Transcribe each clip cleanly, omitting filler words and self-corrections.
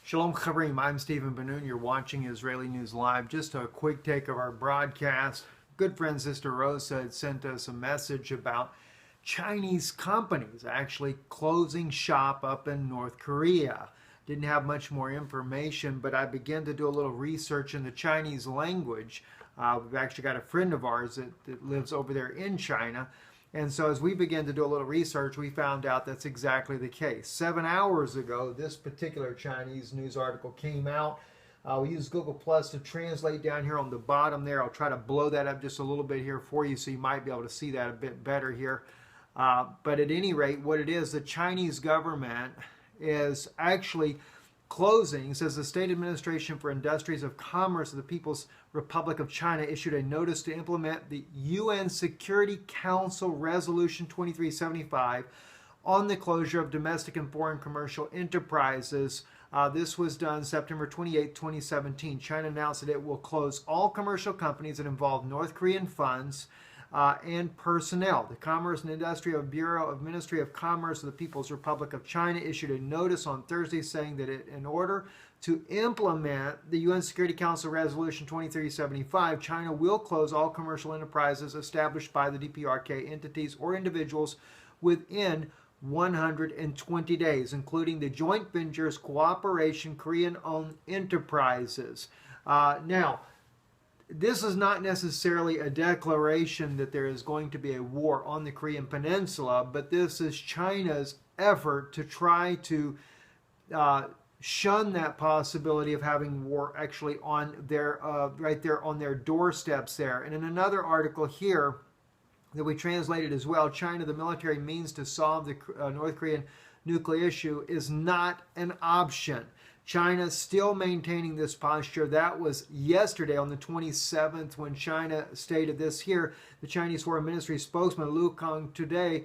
Shalom Chaverim, I'm Stephen Ben-Nun. You're watching Israeli News Live. Just a quick take of our broadcast. Good friend Sister Rosa had sent us a message about Chinese companies actually closing shop up in North Korea. Didn't have much more information, but I began to do a little research in the Chinese language. We've actually got a friend of ours that lives over there in China. And so as we began to do a little research, we found out that's exactly the case. 7 hours ago, this particular Chinese news article came out. We used Google Plus to translate down here on the bottom there. I'll try to blow that up just a little bit here for you so you might be able to see that a bit better here. But at any rate, what it is, the Chinese government is actually closing. It says the State Administration for Industries of Commerce of the People's Republic of China issued a notice to implement the UN Security Council Resolution 2375 on the closure of domestic and foreign commercial enterprises. This was done September 28, 2017. China announced that it will close all commercial companies that involve North Korean funds and personnel. The Commerce and Industrial Bureau of Ministry of Commerce of the People's Republic of China issued a notice on Thursday saying that in order to implement the UN Security Council Resolution 2375, China will close all commercial enterprises established by the DPRK entities or individuals within 120 days, including the joint ventures cooperation Korean-owned enterprises. Now, this is not necessarily a declaration that there is going to be a war on the Korean Peninsula, but this is China's effort to try to shun that possibility of having war actually on their right there on their doorsteps there. And in another article here that we translated as well, China, the military means to solve the North Korean nuclear issue is not an option. China still maintaining this posture. That was yesterday on the 27th when China stated this here. The Chinese Foreign Ministry spokesman Lu Kang today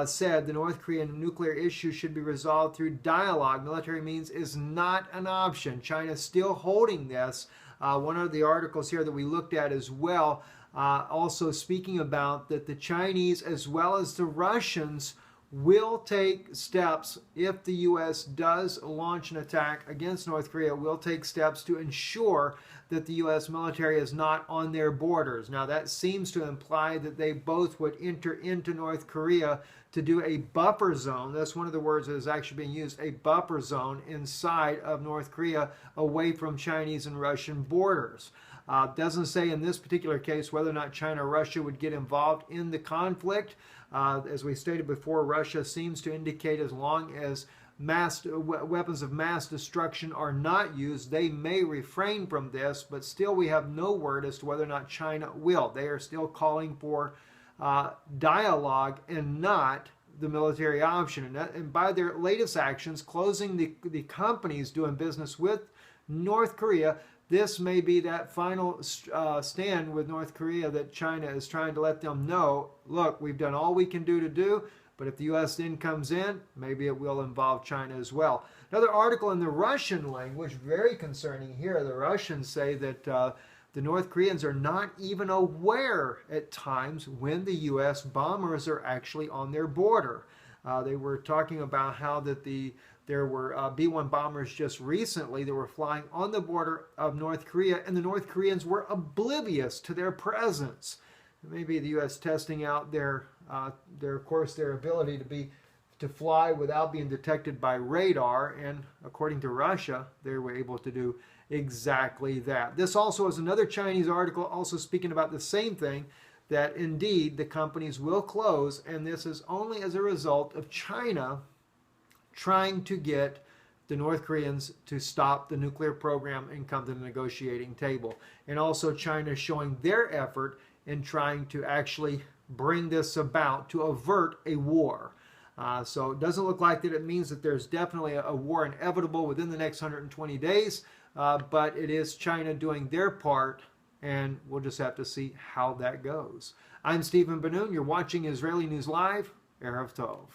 said the North Korean nuclear issue should be resolved through dialogue. Military means is not an option. China is still holding this. One of the articles here that we looked at as well, also speaking about that the Chinese as well as the Russians will take steps if the U.S. does launch an attack against North Korea, will take steps to ensure that the U.S. military is not on their borders. Now that seems to imply that they both would enter into North Korea to do a buffer zone. That's one of the words that is actually being used, a buffer zone inside of North Korea away from Chinese and Russian borders. Doesn't say in this particular case whether or not China or Russia would get involved in the conflict. As we stated before, Russia seems to indicate as long as weapons of mass destruction are not used, they may refrain from this, but still we have no word as to whether or not China will. They are still calling for dialogue and not the military option. And by their latest actions, closing the companies doing business with North Korea, this may be that final stand with North Korea that China is trying to let them know, look, we've done all we can do, but if the U.S. then comes in, maybe it will involve China as well. Another article in the Russian language, very concerning here. The Russians say that the North Koreans are not even aware at times when the U.S. bombers are actually on their border. They were talking about how that there were B-1 bombers just recently that were flying on the border of North Korea, and the North Koreans were oblivious to their presence. Maybe the U.S. testing out their ability to fly without being detected by radar, and according to Russia, they were able to do exactly that. This also is another Chinese article also speaking about the same thing, that indeed the companies will close, and this is only as a result of China trying to get the North Koreans to stop the nuclear program and come to the negotiating table. And also China showing their effort in trying to actually bring this about to avert a war. So it doesn't look like that it means that there's definitely a war inevitable within the next 120 days, but it is China doing their part, and we'll just have to see how that goes. I'm Stephen Ben-Nun. You're watching Israeli News Live. Erev Tov.